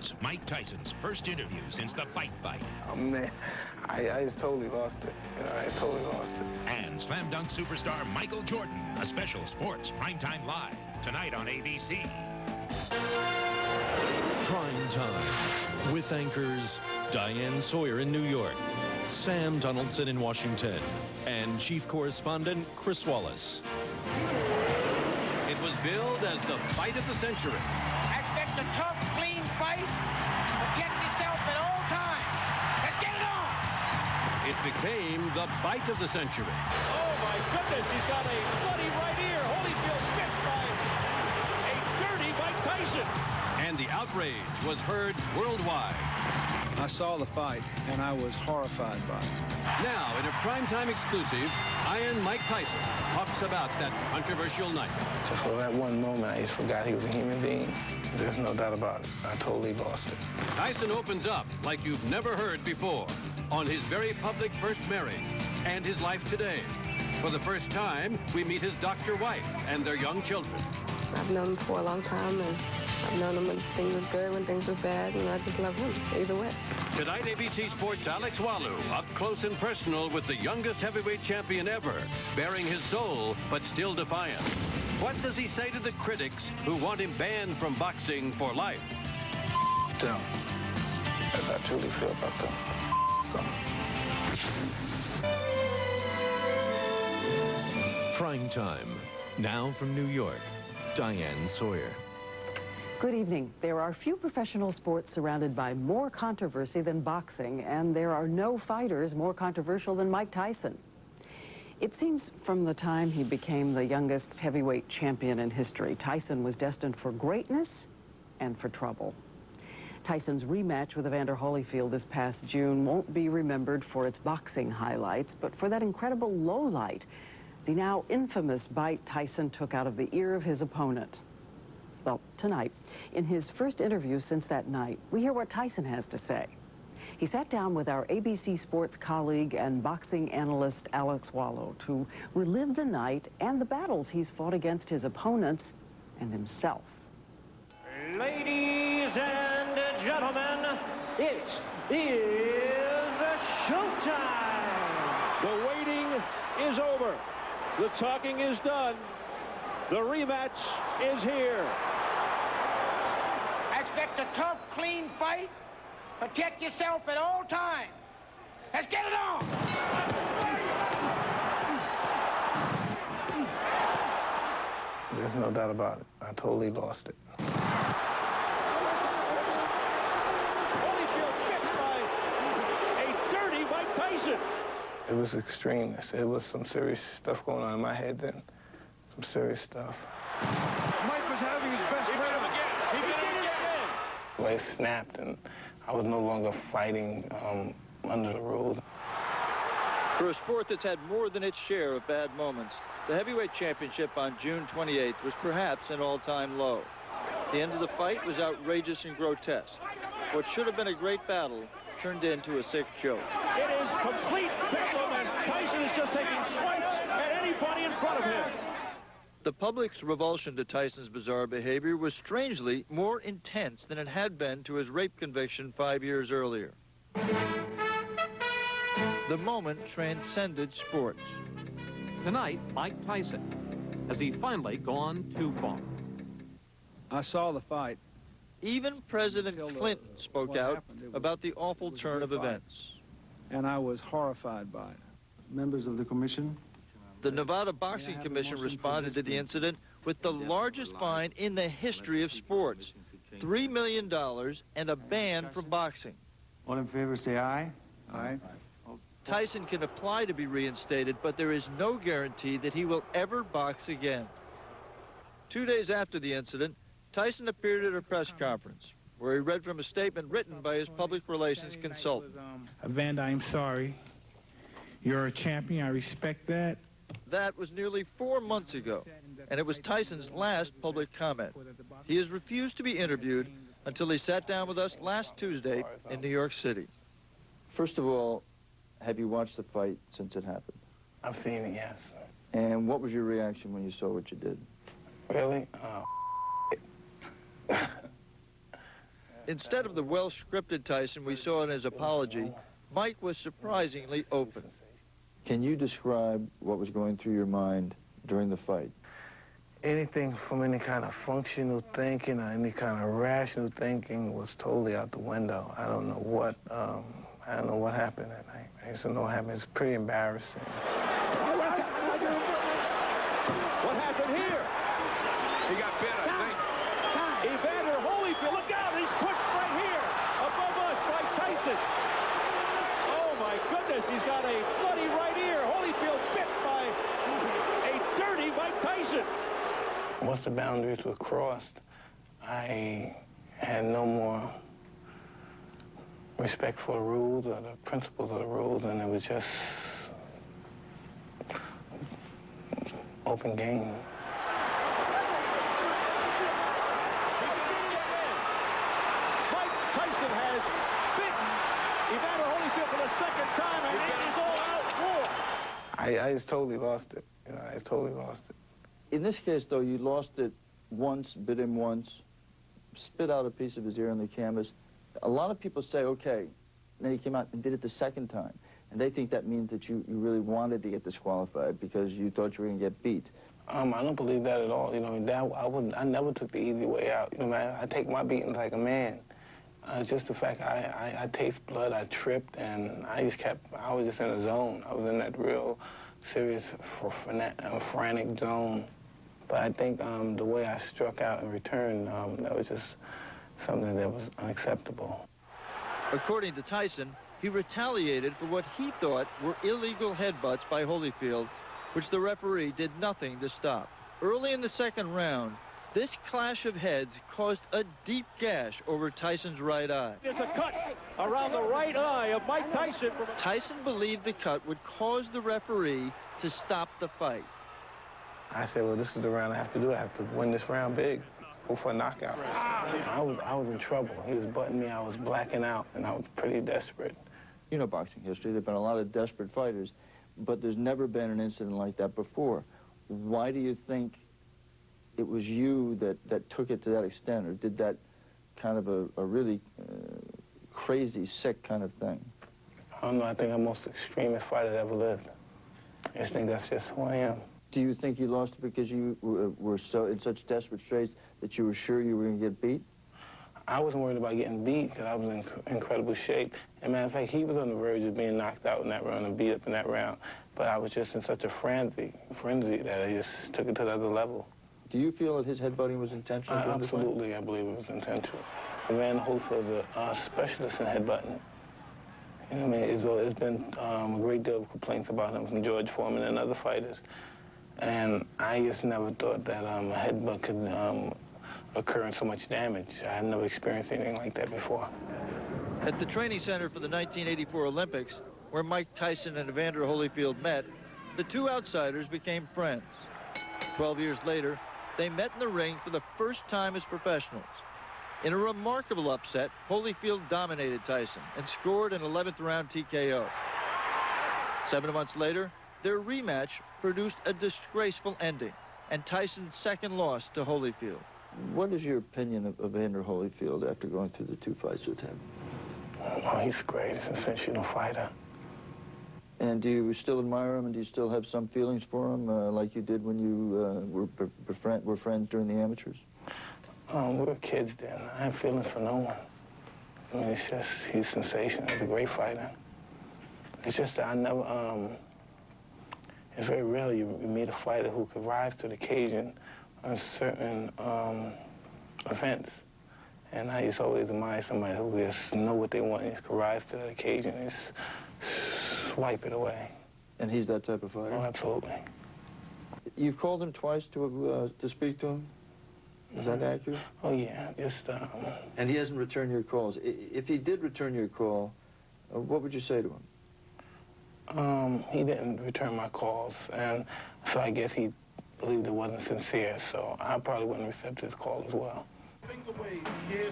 Here's Mike Tyson's first interview since the bite fight. Oh, man, I just totally lost it. I totally lost it. And slam dunk superstar Michael Jordan, a special sports primetime live tonight on ABC. Prime Time with anchors Diane Sawyer in New York, Sam Donaldson in Washington, and chief correspondent Chris Wallace. It was billed as the fight of the century. Expect a tough, clean fight. Protect yourself at all times. Let's get it on. It became the bite of the century. Oh, my goodness, he's got a bloody right ear. Holyfield bit by a dirty Mike Tyson. And the outrage was heard worldwide. I saw the fight, and I was horrified by it. Now, in a primetime exclusive, Iron Mike Tyson talks about that controversial night. Just for that one moment, I just forgot he was a human being. There's no doubt about it. I totally lost it. Tyson opens up like you've never heard before on his very public first marriage and his life today. For the first time, we meet his doctor wife and their young children. I've known him for a long time, and I've known him when things were good, when things were bad, and I just love him either way. Tonight, ABC Sports' Alex Walu, up close and personal with the youngest heavyweight champion ever, bearing his soul, but still defiant. What does he say to the critics who want him banned from boxing for life? Them. As I truly feel about them. Prime Time. Now from New York, Diane Sawyer. Good evening. There are few professional sports surrounded by more controversy than boxing, and there are no fighters more controversial than Mike Tyson. It seems from the time he became the youngest heavyweight champion in history, Tyson was destined for greatness and for trouble. Tyson's rematch with Evander Holyfield this past June won't be remembered for its boxing highlights, but for that incredible lowlight, the now infamous bite Tyson took out of the ear of his opponent. Well, tonight, in his first interview since that night, we hear what Tyson has to say. He sat down with our ABC Sports colleague and boxing analyst Alex Walu to relive the night and the battles he's fought against his opponents and himself. Ladies and gentlemen, it is showtime. The waiting is over. The talking is done. The rematch is here. Expect a tough, clean fight. Protect yourself at all times. Let's get it on. There's no doubt about it. I totally lost it. Holyfield bit by a dirty Mike Tyson. It was extreme. It was some serious stuff going on in my head then. Some serious stuff. Mike was having his best round. He did it again. It snapped, and I was no longer fighting under the rules. For a sport that's had more than its share of bad moments, the heavyweight championship on June 28th was perhaps an all-time low. The end of the fight was outrageous and grotesque. What should have been a great battle turned into a sick joke. It is complete bedlam, and Tyson is just taking swipes at anybody in front of him. The public's revulsion to Tyson's bizarre behavior was strangely more intense than it had been to his rape conviction 5 years earlier. The moment transcended sports. Tonight, Mike Tyson. Has he finally gone too far? I saw the fight. Even President Clinton spoke out about the awful turn of events. And I was horrified by it. Members of the commission. The Nevada Boxing Commission responded to the incident with the largest fine in the history of sports, $3 million and a ban from boxing. All in favor, say aye. Aye. Tyson can apply to be reinstated, but there is no guarantee that he will ever box again. 2 days after the incident, Tyson appeared at a press conference where he read from a statement written by his public relations consultant. Evander, I'm sorry. You're a champion. I respect that. That was nearly 4 months ago, and it was Tyson's last public comment. He has refused to be interviewed until he sat down with us last Tuesday in New York City. First of all, have you watched the fight since it happened? I've seen it, yes. And what was your reaction when you saw what you did? Really? Instead of the well-scripted Tyson we saw in his apology, Mike was surprisingly open. Can you describe what was going through your mind during the fight? Anything from any kind of functional thinking or any kind of rational thinking was totally out the window. I don't know what happened that night. I just don't know what happened. It's pretty embarrassing. What happened here? He got bit, I think. Evander Holyfield, look out! He's pushed right here, above us by Tyson. Oh my goodness, he's got a bloody right ear. Holyfield bit by a dirty Mike Tyson. Once the boundaries were crossed, I had no more respect for the rules or the principles of the rules, and it was just open game. Mike Tyson has bitten Evander Holyfield for the second time, and it is all out war. I just totally lost it. You know, I just totally lost it. In this case, though, you lost it once, bit him once, spit out a piece of his ear on the canvas. A lot of people say, okay, then he came out and did it the second time. And they think that means that you really wanted to get disqualified because you thought you were going to get beat. I don't believe that at all. You know, I never took the easy way out. You know, man, I take my beatings like a man. It's just the fact I taste blood, I tripped, and I was just in a zone. I was in that real serious, frantic zone. But I think the way I struck out in return, that was just something that was unacceptable. According to Tyson, he retaliated for what he thought were illegal headbutts by Holyfield, which the referee did nothing to stop. Early in the second round, this clash of heads caused a deep gash over Tyson's right eye. There's a cut around the right eye of Mike Tyson. Tyson believed the cut would cause the referee to stop the fight. I said, well, this is the round I have to do. I have to win this round big, go for a knockout. I was in trouble. He was butting me. I was blacking out, and I was pretty desperate. You know boxing history. There have been a lot of desperate fighters, but there's never been an incident like that before. Why do you think it was you that took it to that extent, or did that kind of a really crazy, sick kind of thing? I don't know. I think I'm the most extremist fighter that ever lived. I just think that's just who I am. Do you think you lost it because you were so in such desperate straits that you were sure you were going to get beat? I wasn't worried about getting beat because I was in incredible shape. As a matter of fact, he was on the verge of being knocked out in that round and beat up in that round. But I was just in such a frenzy that I just took it to the other level. Do you feel that his headbutting was intentional? Absolutely, I believe it was intentional. Evander Holyfield is a specialist in headbutting. You know what I mean? There's been a great deal of complaints about him from George Foreman and other fighters. And I just never thought that a headbutt could occur in so much damage. I had never experienced anything like that before. At the training center for the 1984 Olympics, where Mike Tyson and Evander Holyfield met, the two outsiders became friends. 12 years later, they met in the ring for the first time as professionals. In a remarkable upset, Holyfield dominated Tyson and scored an 11th round TKO. 7 months later, their rematch produced a disgraceful ending and Tyson's second loss to Holyfield. What is your opinion of Evander Holyfield after going through the 2 fights with him? Oh, he's great. He's a sensational fighter. And do you still admire him, and do you still have some feelings for him, like you did when you were friends during the amateurs? We were kids then. I have feelings for no one. I mean, it's just, he's sensational. He's a great fighter. It's just that I never, it's very rare you meet a fighter who could rise to the occasion on certain events. And I used to always admire somebody who just know what they want and just could rise to the occasion and just swipe it away. And he's that type of fighter? Oh, absolutely. You've called him twice to speak to him? Is that accurate? Oh, yeah. Just, and he hasn't returned your calls. If he did return your call, what would you say to him? He didn't return my calls, and so I guess he believed it wasn't sincere, so I probably wouldn't accept his call as well.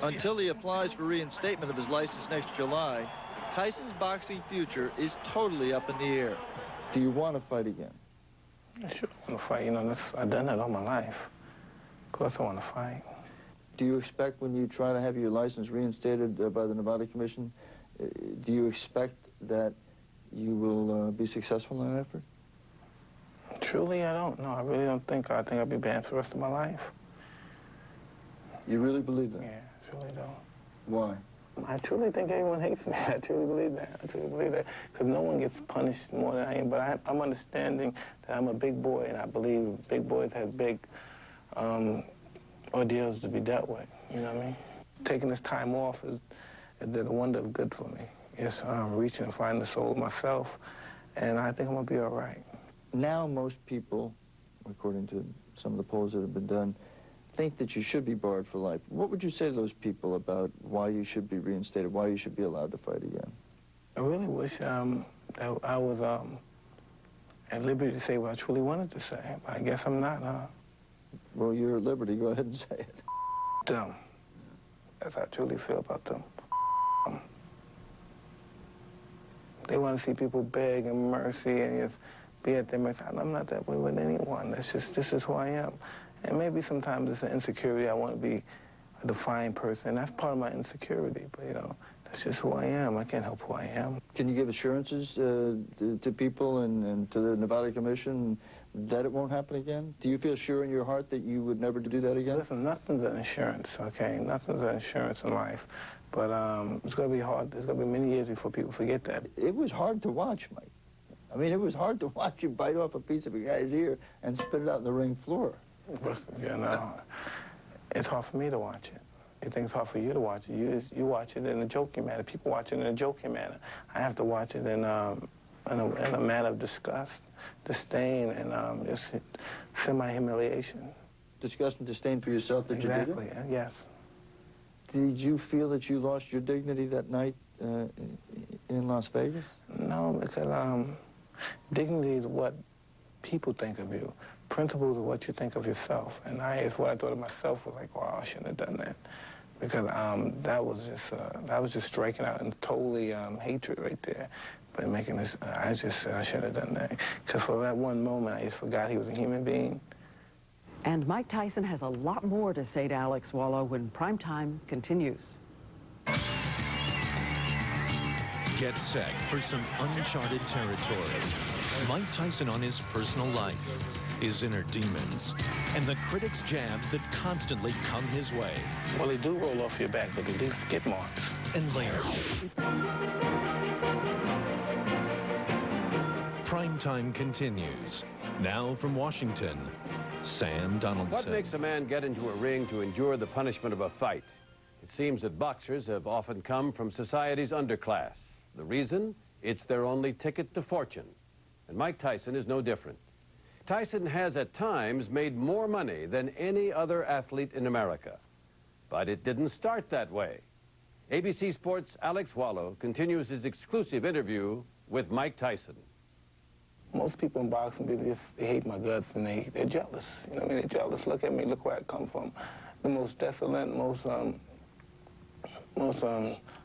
Until he applies for reinstatement of his license next July, Tyson's boxing future is totally up in the air. Do you want to fight again? I sure want to fight. You know, I've done that all my life. Of course I want to fight. Do you expect when you try to have your license reinstated by the Nevada Commission, do you expect that you will be successful in that effort? Truly, I don't. No, I really don't think. I think I'll be banned for the rest of my life. You really believe that? Yeah, I truly don't. Why? I truly think everyone hates me. I truly believe that. I truly believe that. Because no one gets punished more than I am. But I'm understanding that I'm a big boy, and I believe big boys have big ordeals to be dealt with. You know what I mean? Taking this time off is the wonder of good for me. It's reaching and finding the soul of myself, and I think I'm going to be all right. Now most people, according to some of the polls that have been done, think that you should be barred for life. What would you say to those people about why you should be reinstated, why you should be allowed to fight again? I really wish that I was at liberty to say what I truly wanted to say. But I guess I'm not, huh? Well, you're at liberty. Go ahead and say it. Them. That's how I truly feel about them. They want to see people beg and mercy and just be at their mercy. I'm not that way with anyone. This is who I am. And maybe sometimes it's an insecurity. I want to be a defined person. That's part of my insecurity. But, you know, that's just who I am. I can't help who I am. Can you give assurances to people and to the Nevada Commission that it won't happen again? Do you feel sure in your heart that you would never do that again? Listen, nothing's an insurance, okay? Nothing's an insurance in life. But it's going to be hard. There's going to be many years before people forget that. It was hard to watch, Mike. I mean, it was hard to watch you bite off a piece of a guy's ear and spit it out on the ring floor. You know, it's hard for me to watch it. You think it's hard for you to watch it. You watch it in a joking manner. People watch it in a joking manner. I have to watch it in a manner of disgust, disdain, and just semi-humiliation. Disgust and disdain for yourself that you did it? Exactly, yes. Did you feel that you lost your dignity that night in Las Vegas? No, because dignity is what people think of you. Principles are what you think of yourself. And it's what I thought of myself was like, wow, I shouldn't have done that. Because that was just striking out and totally hatred right there. But making this, I shouldn't have done that. Because for that one moment, I just forgot he was a human being. And Mike Tyson has a lot more to say to Alex Wallow when Primetime continues. Get set for some uncharted territory. Mike Tyson on his personal life, his inner demons, and the critics' jabs that constantly come his way. Well, they do roll off your back, but they do skid marks. And later, Primetime continues. Now from Washington, Sam Donaldson. What makes a man get into a ring to endure the punishment of a fight? It seems that boxers have often come from society's underclass. The reason? It's their only ticket to fortune. And Mike Tyson is no different. Tyson has at times made more money than any other athlete in America. But it didn't start that way. ABC Sports' Alex Wallow continues his exclusive interview with Mike Tyson. Most people in boxing, they hate my guts and they're jealous. You know what I mean? They're jealous. Look at me, look where I come from. The most desolate, most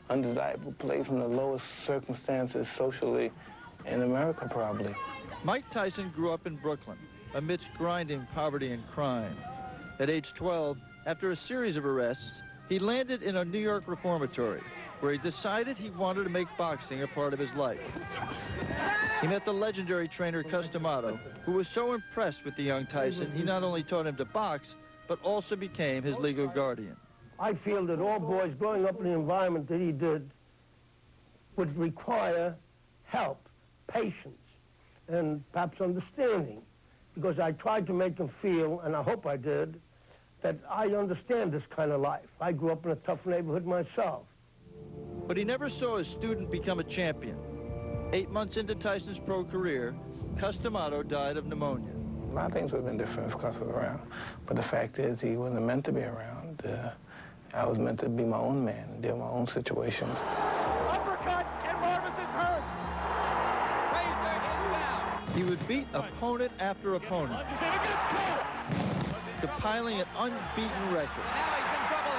undesirable place from the lowest circumstances socially in America, probably. Mike Tyson grew up in Brooklyn amidst grinding poverty and crime. At age 12, after a series of arrests, he landed in a New York reformatory where he decided he wanted to make boxing a part of his life. He met the legendary trainer Cus D'Amato, who was so impressed with the young Tyson, he not only taught him to box, but also became his legal guardian. I feel that all boys growing up in the environment that he did would require help, patience, and perhaps understanding, because I tried to make him feel, and I hope I did, that I understand this kind of life. I grew up in a tough neighborhood myself. But he never saw his student become a champion. 8 months into Tyson's pro career, Cus D'Amato died of pneumonia. A lot of things would have been different if Cus was around. But the fact is, he wasn't meant to be around. I was meant to be my own man and deal with my own situations. Uppercut, and Marvis is hurt. Razor is down. He would beat opponent after opponent, compiling an unbeaten record. And now he's in trouble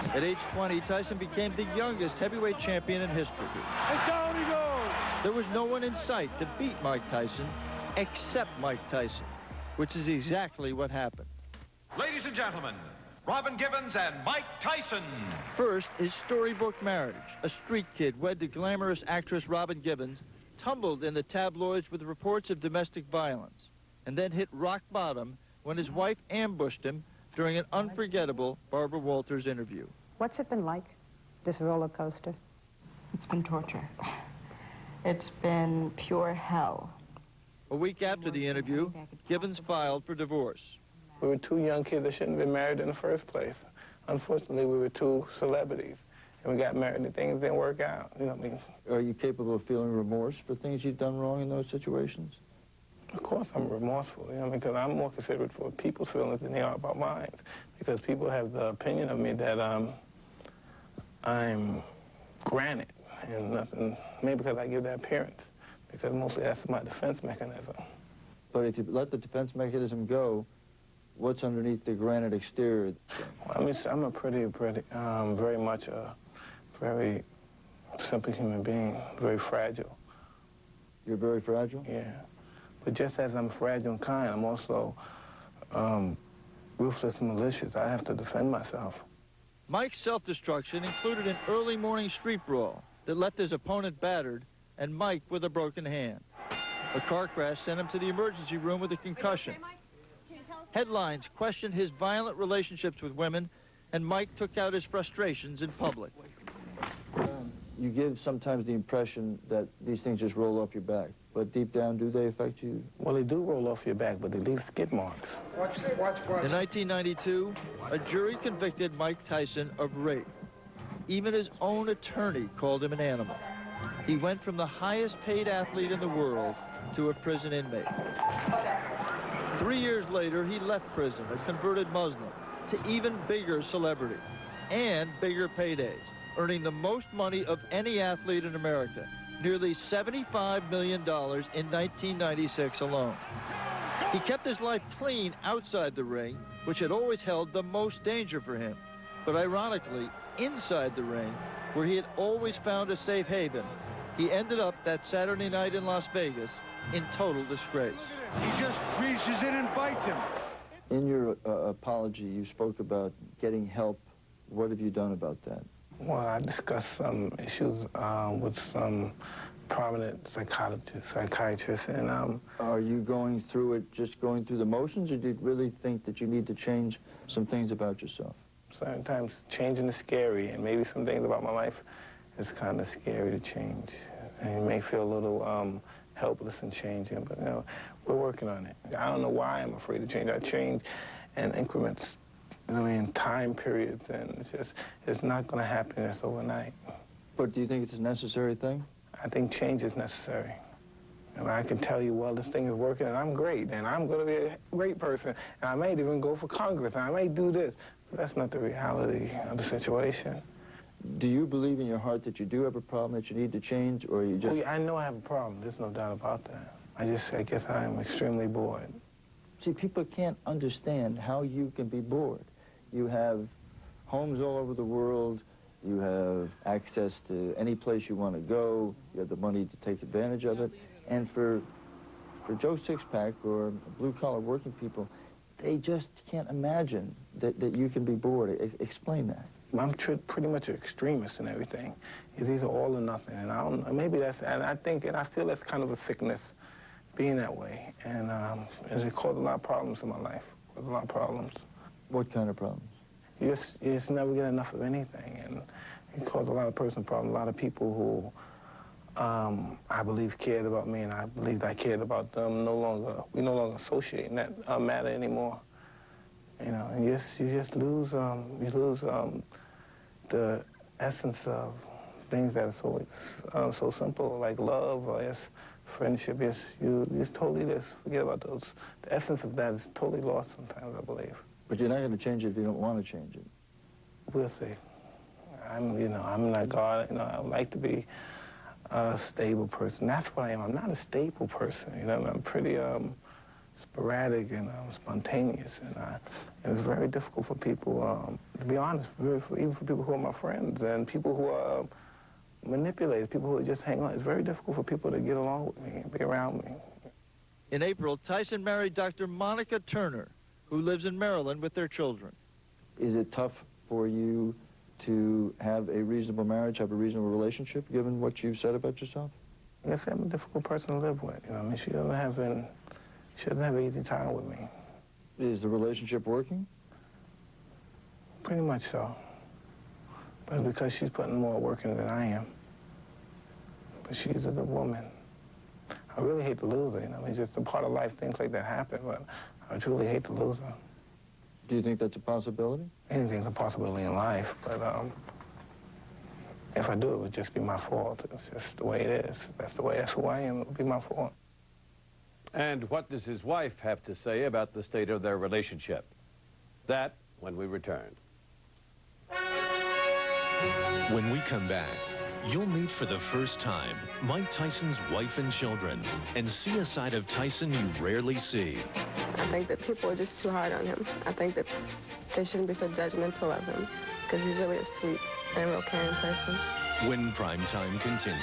here. At age 20, Tyson became the youngest heavyweight champion in history. And down he goes. There was no one in sight to beat Mike Tyson except Mike Tyson, which is exactly what happened. Ladies and gentlemen, Robin Givens and Mike Tyson. First, his storybook marriage. A street kid wed to glamorous actress Robin Givens, tumbled in the tabloids with reports of domestic violence, and then hit rock bottom when his wife ambushed him during an unforgettable Barbara Walters interview. What's it been like, this roller coaster? It's been torture. It's been pure hell. A week after the interview, Givens filed for divorce. We were two young kids that shouldn't have been married in the first place. Unfortunately, we were two celebrities, and we got married and things didn't work out, you know what I mean? Are you capable of feeling remorse for things you've done wrong in those situations? Of course I'm remorseful, you know what I mean? Because I'm more considerate for people's feelings than they are about mine. Because people have the opinion of me that I'm granite and nothing, maybe because I give that appearance. Because mostly that's my defense mechanism. But if you let the defense mechanism go, what's underneath the granite exterior? Well, I mean, I'm a very much a very simple human being, very fragile. You're very fragile? Yeah. But just as I'm fragile and kind, I'm also ruthless and malicious. I have to defend myself. Mike's self-destruction included an early morning street brawl that left his opponent battered and Mike with a broken hand. A car crash sent him to the emergency room with a concussion. Headlines questioned his violent relationships with women, and Mike took out his frustrations in public. You give sometimes the impression that these things just roll off your back, but deep down, do they affect you? Well, they do roll off your back, but they leave skid marks. In 1992, a jury convicted Mike Tyson of rape. Even his own attorney called him an animal. He went from the highest paid athlete in the world to a prison inmate. 3 years later, he left prison, a converted Muslim, to even bigger celebrity and bigger paydays, earning the most money of any athlete in America, nearly $75 million in 1996 alone. He kept his life clean outside the ring, which had always held the most danger for him. But ironically, inside the ring, where he had always found a safe haven, he ended up that Saturday night in Las Vegas in total disgrace. He just reaches in and bites him. In your apology, you spoke about getting help. What have you done about that? Well, I discussed some issues with some prominent psychiatrists, and Are you going through it, just going through the motions, or do you really think that you need to change some things about yourself? Sometimes changing is scary, and maybe some things about my life is kind of scary to change. And you may feel a little helpless in changing, but you know, we're working on it. I don't know why I'm afraid to change. I change in increments, you know, in time periods, and it's not going to happen just overnight. But do you think it's a necessary thing? I think change is necessary. And I can tell you, well, this thing is working, and I'm great, and I'm going to be a great person, and I may even go for Congress, and I may do this. But that's not the reality of the situation. Do you believe in your heart that you do have a problem that you need to change, or you just... Oh, yeah, I know I have a problem. There's no doubt about that. I guess I am extremely bored. See, people can't understand how you can be bored. You have homes all over the world. You have access to any place you want to go. You have the money to take advantage of it. And for Joe Sixpack or blue-collar working people, they just can't imagine that you can be bored. Explain that. I'm pretty much an extremist in everything. It's either all or nothing, and I don't know, maybe that's, and I think, and I feel that's kind of a sickness, being that way, and it caused a lot of problems in my life, a lot of problems. What kind of problems? You just never get enough of anything, and it caused a lot of personal problems. A lot of people who I believe cared about me, and I believed I cared about them. We no longer associate in that matter anymore. You know, and you just lose the essence of things that are so simple, like love or friendship. You just totally just forget about those. The essence of that is totally lost sometimes, I believe. But you're not going to change it if you don't want to change it. We'll see. I'm not God. You know, I would like to be a stable person. That's what I am. I'm not a stable person. You know, I'm pretty sporadic and spontaneous, and it's very difficult for people, to be honest, even for people who are my friends and people who are manipulators, people who just hang on. It's very difficult for people to get along with me and be around me. In April, Tyson married Dr. Monica Turner, who lives in Maryland with their children. Is it tough for you to have a reasonable marriage, have a reasonable relationship, given what you've said about yourself? Yes, I'm a difficult person to live with. You know, I mean, she doesn't have an easy time with me. Is the relationship working? Pretty much so. But because she's putting more work in than I am. But she's a good woman. I really hate to lose her, you know. I mean, just a part of life, things like that happen, but I truly hate to lose her. Do you think that's a possibility? Anything's a possibility in life, but if I do, it would just be my fault. It's just the way it is. That's who I am. It would be my fault. And what does his wife have to say about the state of their relationship? That when we return. When we come back, you'll meet for the first time Mike Tyson's wife and children and see a side of Tyson you rarely see. I think that people are just too hard on him. I think that they shouldn't be so judgmental of him because he's really a sweet and real caring person. When PrimeTime continues.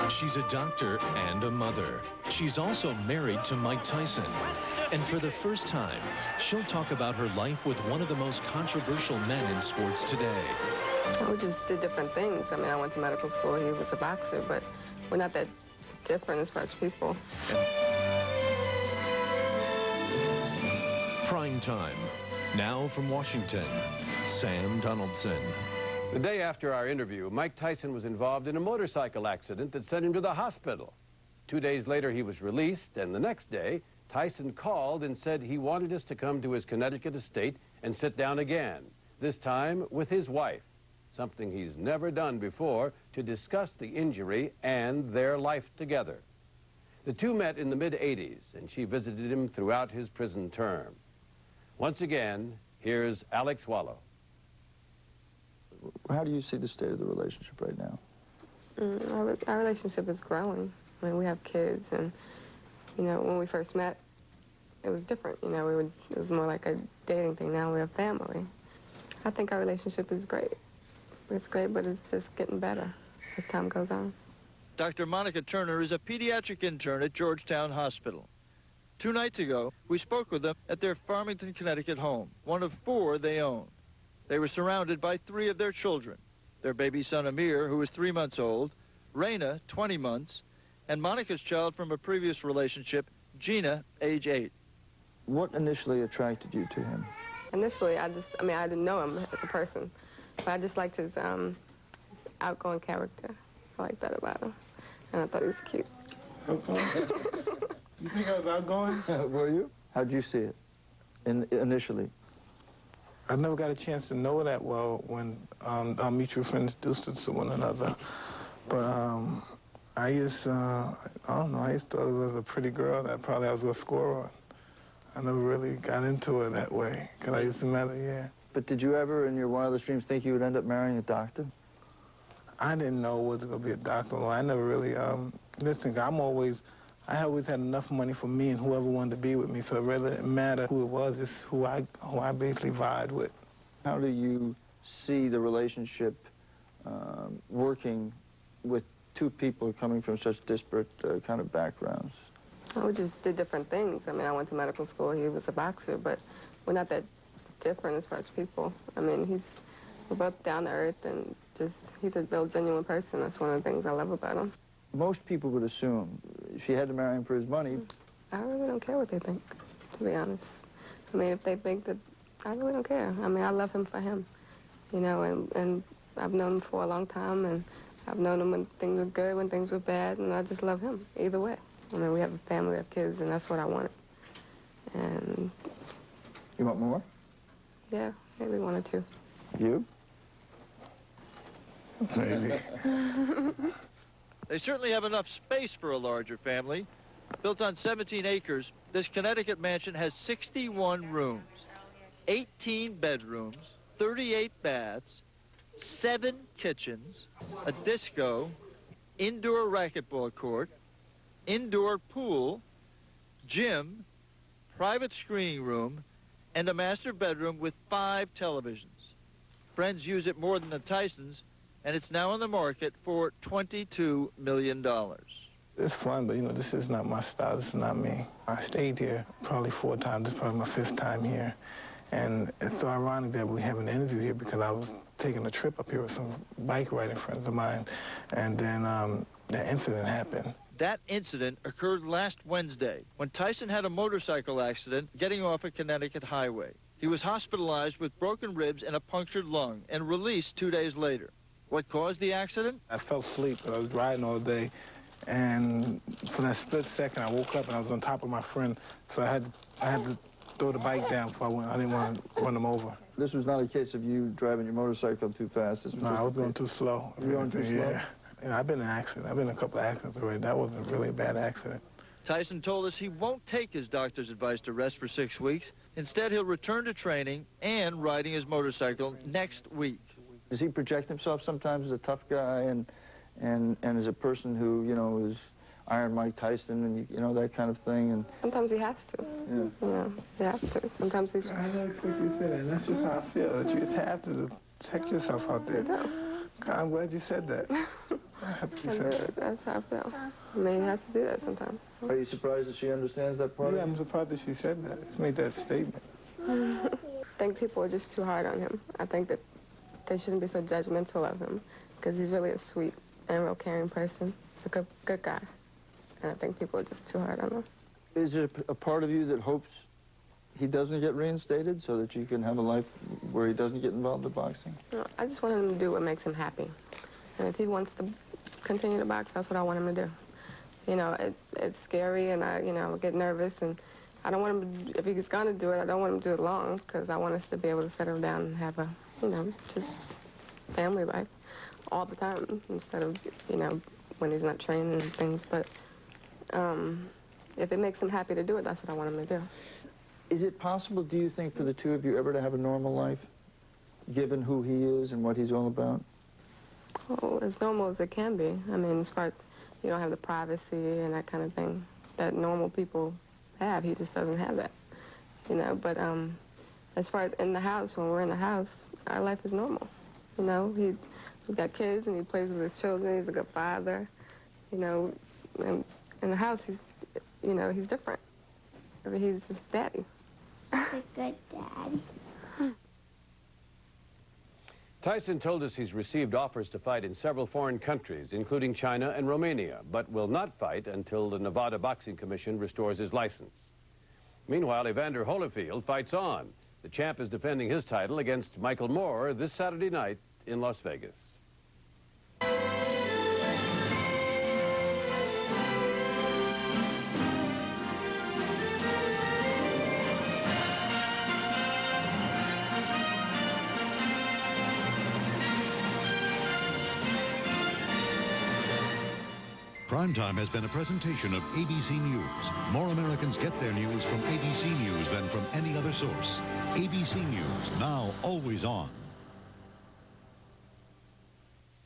She's a doctor and a mother. She's also married to Mike Tyson. And for the first time, she'll talk about her life with one of the most controversial men in sports today. We just did different things. I mean, I went to medical school. He was a boxer, but we're not that different as far as people. PrimeTime. Now from Washington, Sam Donaldson. The day after our interview, Mike Tyson was involved in a motorcycle accident that sent him to the hospital. 2 days later, he was released, and the next day, Tyson called and said he wanted us to come to his Connecticut estate and sit down again, this time with his wife, something he's never done before, to discuss the injury and their life together. The two met in the mid-'80s, and she visited him throughout his prison term. Once again, here's Alex Wallow. How do you see the state of the relationship right now? Our relationship is growing. I mean, we have kids, and, you know, when we first met, it was different. You know, it was more like a dating thing. Now we have family. I think our relationship is great. It's great, but it's just getting better as time goes on. Dr. Monica Turner is a pediatric intern at Georgetown Hospital. 2 nights ago, we spoke with them at their Farmington, Connecticut home, one of 4 they own. They were surrounded by 3 of their children, their baby son Amir, who was 3 months old, Raina, 20 months, and Monica's child from a previous relationship, Gina, age 8. What initially attracted you to him? Initially, I didn't know him as a person, but I just liked his outgoing character. I liked that about him, and I thought he was cute. Okay. You think I was outgoing? Were you? How'd you see it initially? I never got a chance to know that well when our mutual friends introduced us to one another. But I just thought it was a pretty girl that probably I was going to score on. I never really got into it that way, because I used to matter, yeah. But did you ever, in your wildest dreams, think you would end up marrying a doctor? I didn't know it was going to be a doctor. I never really, listen, I always had enough money for me and whoever wanted to be with me, so it really didn't matter who it was, it's who I basically vibed with. How do you see the relationship working with 2 people coming from such disparate kind of backgrounds? We just did different things. I mean, I went to medical school. He was a boxer, but we're not that different as far as people. I mean, we're both down to earth, and he's a real genuine person. That's one of the things I love about him. Most people would assume she had to marry him for his money. I really don't care what they think, to be honest. I mean, if they think that, I really don't care. I mean, I love him for him, you know, and I've known him for a long time, and I've known him when things were good, when things were bad, and I just love him either way. I mean, we have a family, we have kids, and that's what I wanted. And... You want more? Yeah, maybe 1 or 2. You? Maybe. They certainly have enough space for a larger family. Built on 17 acres, this Connecticut mansion has 61 rooms, 18 bedrooms, 38 baths, 7 kitchens, a disco, indoor racquetball court, indoor pool, gym, private screening room, and a master bedroom with 5 televisions. Friends use it more than the Tysons, and it's now on the market for $22 million. It's fun, but, you know, this is not my style. This is not me. I stayed here probably 4 times. This is probably my 5th time here. And it's so ironic that we have an interview here because I was taking a trip up here with some bike riding friends of mine, and then that incident happened. That incident occurred last Wednesday when Tyson had a motorcycle accident getting off a Connecticut highway. He was hospitalized with broken ribs and a punctured lung and released 2 days later. What caused the accident? I fell asleep, but I was riding all day, and for that split second, I woke up and I was on top of my friend, so I had to throw the bike down before I went. I didn't want to run him over. This was not a case of you driving your motorcycle too fast. No, I was going too slow. You were going too slow? Yeah. You know, I've been in an accident. I've been in a couple of accidents already. That was a really bad accident. Tyson told us he won't take his doctor's advice to rest for 6 weeks. Instead, he'll return to training and riding his motorcycle next week. Does he project himself sometimes as a tough guy and as a person who, you know, is Iron Mike Tyson and, you know, that kind of thing? And sometimes he has to. Yeah. You know, he has to. Sometimes he's... I don't expect you to say that, and that's just how I feel, that you have to protect yourself out there. I'm glad you said that. I'm happy you said that. That's how I feel. I mean, he has to do that sometimes. So. Are you surprised that she understands that part? Yeah, I'm surprised that she said that. She made that statement. I think people are just too hard on him. I think that they shouldn't be so judgmental of him because he's really a sweet and real caring person. He's a good guy. And I think people are just too hard on him. Is there a part of you that hopes he doesn't get reinstated so that you can have a life where he doesn't get involved in boxing? No, I just want him to do what makes him happy. And if he wants to continue to box, that's what I want him to do. You know, it's scary, and I get nervous, and I don't want him to, if he's going to do it, I don't want him to do it long, because I want us to be able to settle down and have a, you know, just family life all the time, instead of, you know, when he's not training and things. But if it makes him happy to do it, that's what I want him to do. Is it possible, do you think, for the two of you ever to have a normal life, given who he is and what he's all about? Well, as normal as it can be. I mean, as far as you don't have the privacy and that kind of thing that normal people have, he just doesn't have that, you know. But as far as in the house, when we're in the house, our life is normal. You know, he's got kids and he plays with his children. He's a good father, you know. And in the house, he's, you know, he's different. I mean, he's just daddy. He's a good daddy. Tyson told us he's received offers to fight in several foreign countries, including China and Romania, but will not fight until the Nevada Boxing Commission restores his license. Meanwhile, Evander Holyfield fights on. The champ is defending his title against Michael Moore this Saturday night in Las Vegas. Primetime has been a presentation of ABC News. More Americans get their news from ABC News than from any other source. ABC News, now always on.